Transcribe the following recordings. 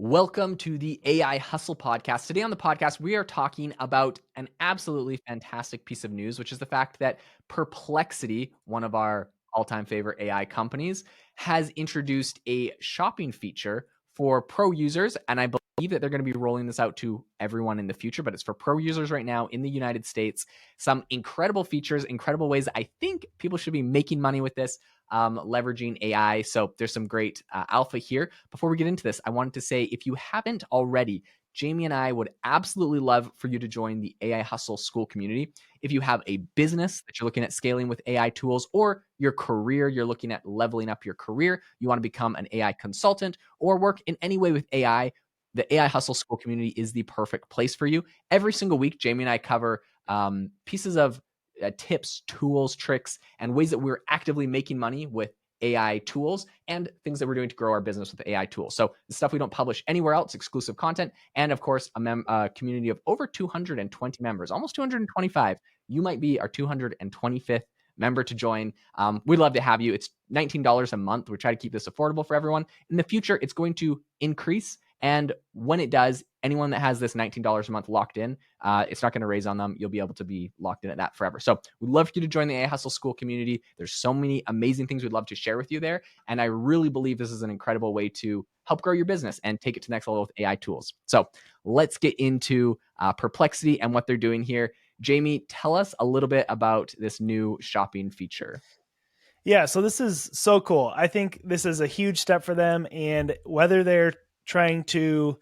Welcome to the AI Hustle podcast. Today on the podcast, we are talking about an absolutely fantastic piece of news, which is the fact that Perplexity, one of our all-time favorite AI companies, has introduced a shopping feature for pro users. And I believe that they're going to be rolling this out to everyone in the future, but it's for pro users right now in the United States. Some incredible features, incredible ways I think people should be making money with this. Leveraging AI. So there's some great alpha here. Before we get into this, I wanted to say if you haven't already, Jamie and I would absolutely love for you to join the AI Hustle School community. If you have a business that you're looking at scaling with AI tools, or your career, you're looking at leveling up your career, you want to become an AI consultant or work in any way with AI, the AI Hustle School community is the perfect place for you. Every single week, Jamie and I cover pieces of tips, tools, tricks, and ways that we're actively making money with AI tools and things that we're doing to grow our business with AI tools. So the stuff we don't publish anywhere else, exclusive content, and of course, a community of over 220 members, almost 225. You might be our 225th member to join. We'd love to have you. It's $19 a month. We try to keep this affordable for everyone. In the future, it's going to increase. And when it does, anyone that has this $19 a month locked in, it's not going to raise on them. You'll be able to be locked in at that forever. So we'd love for you to join the AI Hustle School community. There's so many amazing things we'd love to share with you there. And I really believe this is an incredible way to help grow your business and take it to the next level with AI tools. So let's get into Perplexity and what they're doing here. Jamie, tell us a little bit about this new shopping feature. Yeah, so this is so cool. I think this is a huge step for them. And whether they're trying to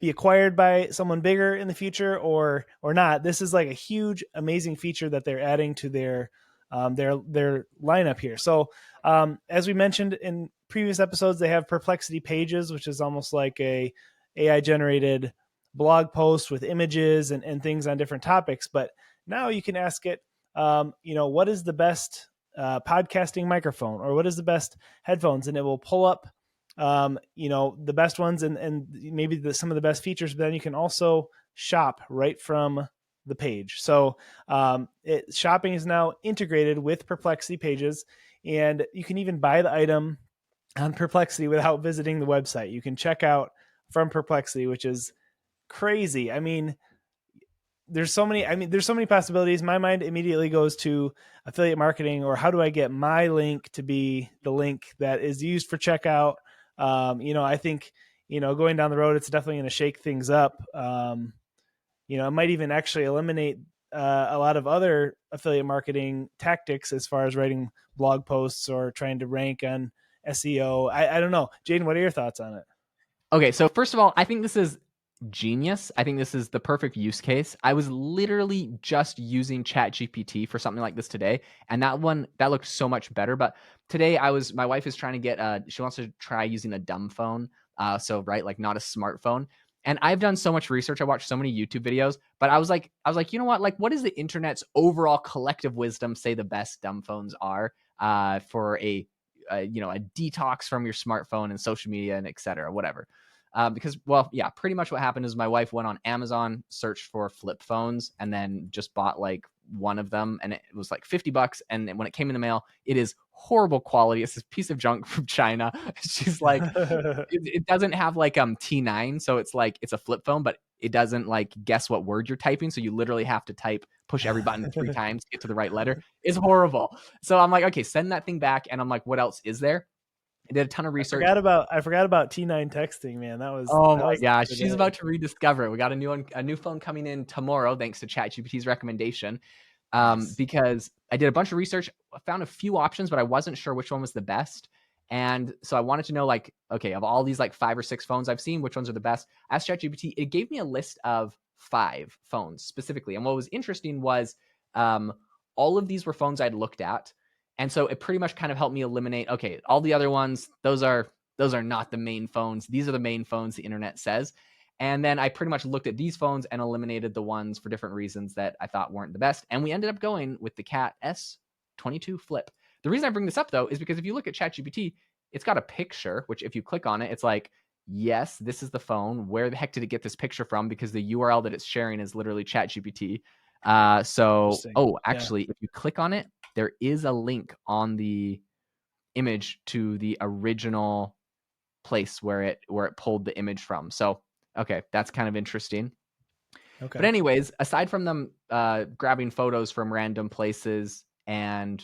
be acquired by someone bigger in the future or not, this is like a huge, amazing feature that they're adding to their lineup here. So as we mentioned in previous episodes, they have Perplexity Pages, which is almost like a AI generated blog post with images and things on different topics. But now you can ask it, what is the best podcasting microphone, or what is the best headphones, and it will pull up the best ones and maybe some of the best features. But then you can also shop right from the page. So shopping is now integrated with Perplexity Pages, and you can even buy the item on Perplexity without visiting the website. You can check out from Perplexity, which is crazy. I mean, there's so many possibilities. My mind immediately goes to affiliate marketing, or how do I get my link to be the link that is used for checkout? I think, going down the road, it's definitely going to shake things up. It might even actually eliminate a lot of other affiliate marketing tactics as far as writing blog posts or trying to rank on SEO. I don't know. Jaeden, what are your thoughts on it? Okay, so first of all, I think this is genius. I think this is the perfect use case. I was literally just using ChatGPT for something like this today, and that looked so much better. But today my wife is trying to get she wants to try using a dumb phone. Like not a smartphone. And I've done so much research. I watched so many YouTube videos, but I was like, you know what? Like, what is the internet's overall collective wisdom say the best dumb phones are for a detox from your smartphone and social media and et cetera, whatever. Pretty much what happened is my wife went on Amazon, searched for flip phones, and then just bought like one of them, and it was like $50. And when it came in the mail, it is horrible quality. It's this piece of junk from China. She's like, it doesn't have like T9, so it's like it's a flip phone, but it doesn't like guess what word you're typing. So you literally have to push every button 3 times to get to the right letter. It's horrible. So I'm like, okay, send that thing back. And I'm like, what else is there? I did a ton of research. I forgot about T9 texting, man. Oh my gosh, she's about to rediscover it. We got a new phone coming in tomorrow, thanks to ChatGPT's recommendation. Nice. Because I did a bunch of research, I found a few options, but I wasn't sure which one was the best. And so I wanted to know, like, okay, of all these like 5 or 6 phones I've seen, which ones are the best? I asked ChatGPT, it gave me a list of 5 phones specifically. And what was interesting was all of these were phones I'd looked at. And so it pretty much kind of helped me eliminate, okay, all the other ones, those are not the main phones. These are the main phones the internet says. And then I pretty much looked at these phones and eliminated the ones for different reasons that I thought weren't the best. And we ended up going with the Cat S22 Flip. The reason I bring this up, though, is because if you look at ChatGPT, it's got a picture, which if you click on it, it's like, yes, this is the phone. Where the heck did it get this picture from? Because the URL that it's sharing is literally ChatGPT. Actually, if you click on it, there is a link on the image to the original place where it pulled the image from. So okay, that's kind of interesting. But Okay. anyways, aside from them grabbing photos from random places and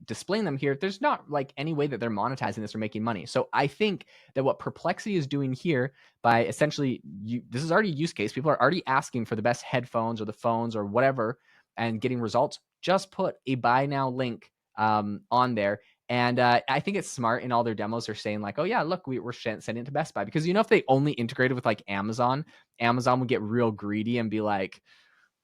displaying them here, there's not like any way that they're monetizing this or making money. So I think that what Perplexity is doing here by essentially, this is already a use case. People are already asking for the best headphones or the phones or whatever and getting results. Just put a buy now link on there. And I think it's smart in all their demos. They're saying like, oh yeah, look, we're sending it to Best Buy, because if they only integrated with like Amazon would get real greedy and be like,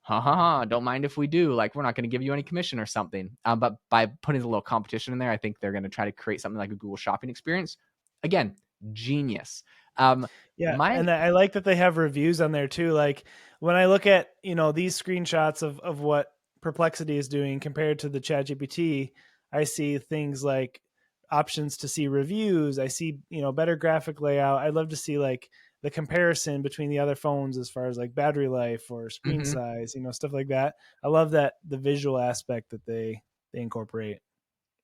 ha ha ha, don't mind if we do. Like, we're not going to give you any commission or something. But by putting a little competition in there, I think they're going to try to create something like a Google Shopping experience. Again, genius. Yeah, My and I like that they have reviews on there too. Like when I look at these screenshots of what Perplexity is doing compared to the ChatGPT, I see things like options to see reviews. I see better graphic layout. I'd love to see like the comparison between the other phones as far as like battery life or screen mhm. size, stuff like that. I love that the visual aspect that they incorporate.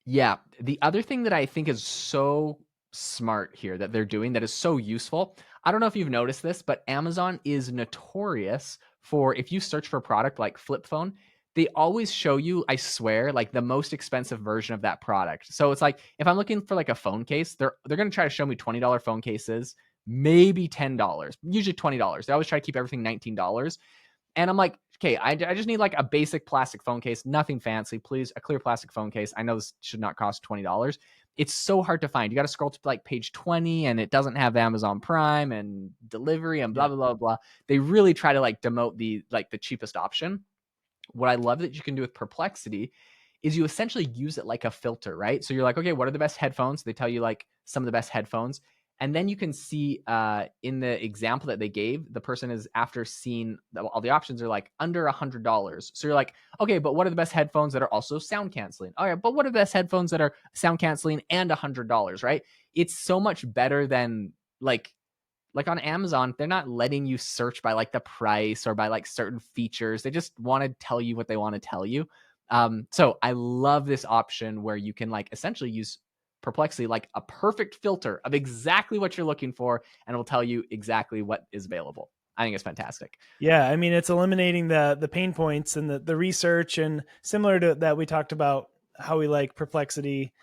Yeah. The other thing that I think is so smart here that they're doing that is so useful. I don't know if you've noticed this, but Amazon is notorious for, if you search for a product like flip phone, they always show you, I swear, like the most expensive version of that product. So it's like if I'm looking for like a phone case, they're going to try to show me $20 phone cases, maybe $10, usually $20. They always try to keep everything $19. And I'm like, okay, I just need like a basic plastic phone case, nothing fancy, please. A clear plastic phone case. I know this should not cost $20. It's so hard to find. You got to scroll to like page 20 and it doesn't have Amazon Prime and delivery and blah, Yeah. blah, blah, blah. They really try to like demote the cheapest option. What I love that you can do with Perplexity is you essentially use it like a filter, right? So you're like, okay, what are the best headphones? They tell you like some of the best headphones. And then you can see in the example that they gave, the person is, after seeing all the options, are like under $100. So you're like, okay, but what are the best headphones that are also sound canceling? All right, but what are the best headphones that are sound canceling and $100, right? It's so much better than like on Amazon, they're not letting you search by like the price or by like certain features. They just want to tell you what they want to tell you. So I love this option where you can like essentially use Perplexity like a perfect filter of exactly what you're looking for, and it will tell you exactly what is available. I think it's fantastic. Yeah, I mean it's eliminating the pain points and the research, and similar to that we talked about how we like Perplexity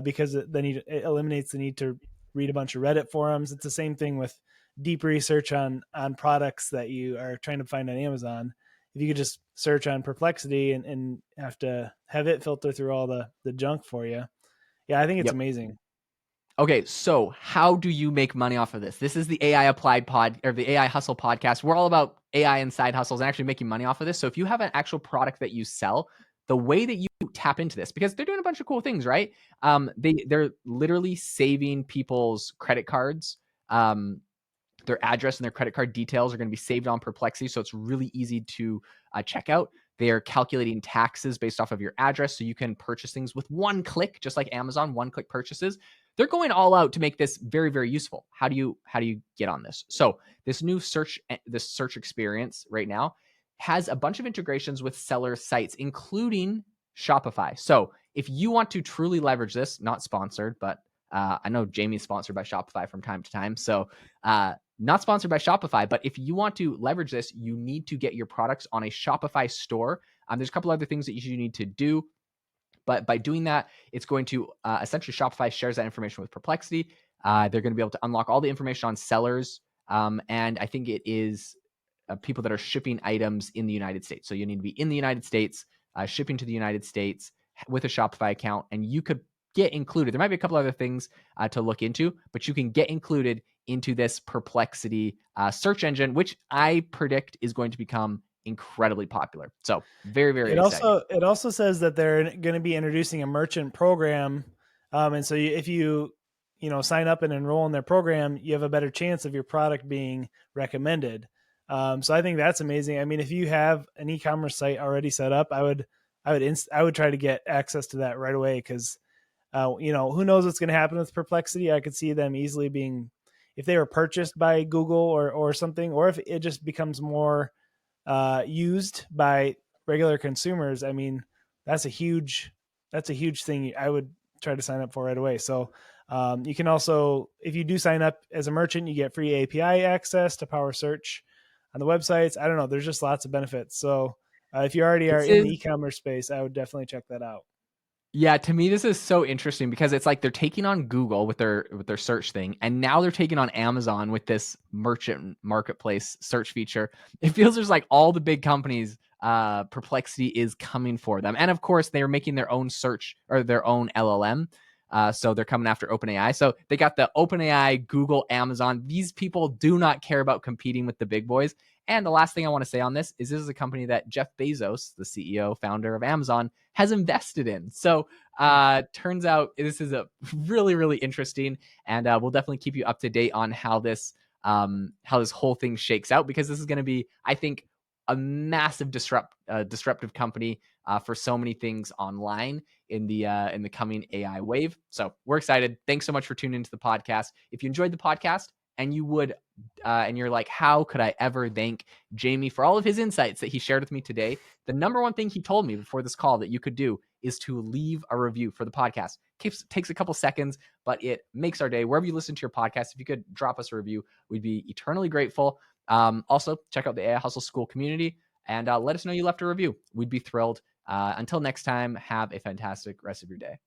because it eliminates the need to read a bunch of Reddit forums. It's the same thing with deep research on products that you are trying to find on Amazon. If you could just search on Perplexity and have to have it filter through all the junk for you. Yeah, I think it's Yep. amazing. Okay, so how do you make money off of this? This is the AI Applied Pod, or the AI Hustle podcast. We're all about AI and side hustles and actually making money off of this. So if you have an actual product that you sell, the way that you tap into this, because they're doing a bunch of cool things, right? They're literally saving people's credit cards. Their address and their credit card details are going to be saved on Perplexity, so it's really easy to check out. They're calculating taxes based off of your address, so you can purchase things with one click, just like Amazon, one-click purchases. They're going all out to make this very, very useful. How do you get on this? So this search experience right now has a bunch of integrations with seller sites, including Shopify. So if you want to truly leverage this, not sponsored, but I know Jamie's sponsored by Shopify from time to time. So not sponsored by Shopify, but if you want to leverage this, you need to get your products on a Shopify store. There's a couple other things that you need to do, but by doing that, it's going to essentially, Shopify shares that information with Perplexity. They're going to be able to unlock all the information on sellers, and I think it is people that are shipping items in the United States. So you need to be in the United States, shipping to the United States with a Shopify account, and you could get included. There might be a couple other things to look into, but you can get included into this Perplexity search engine, which I predict is going to become incredibly popular. So very, very exciting. It also says that they're going to be introducing a merchant program, and so if you sign up and enroll in their program, you have a better chance of your product being recommended. So I think that's amazing. I mean, if you have an e-commerce site already set up, I would try to get access to that right away because who knows what's going to happen with Perplexity. I could see them easily being, if they were purchased by Google or something, or if it just becomes more used by regular consumers. I mean, that's a huge thing I would try to sign up for right away. So You can also, if you do sign up as a merchant, you get free API access to power search on the websites. I don't know. There's just lots of benefits. So if you already are This in the is e-commerce space, I would definitely check that out. Yeah, to me this is so interesting because it's like they're taking on Google with their search thing, and now they're taking on Amazon with this merchant marketplace search feature. It feels there's like all the big companies, Perplexity is coming for them, and of course they're making their own search or their own LLM. So they're coming after OpenAI. So they got the OpenAI, Google, Amazon. These people do not care about competing with the big boys. And the last thing I want to say on this is a company that Jeff Bezos, the CEO, founder of Amazon, has invested in. So turns out this is a really, really interesting, and we'll definitely keep you up to date on how this whole thing shakes out, because this is going to be, I think, a massive disruptive company for so many things online in the coming AI wave. So we're excited. Thanks so much for tuning into the podcast. If you enjoyed the podcast and you would and you're like, how could I ever thank Jamie for all of his insights that he shared with me today? The number one thing he told me before this call that you could do is to leave a review for the podcast. Takes a couple seconds, but it makes our day. Wherever you listen to your podcast, if you could drop us a review, we'd be eternally grateful. Also, check out the AI Hustle School community and let us know you left a review. We'd be thrilled. Until next time, have a fantastic rest of your day.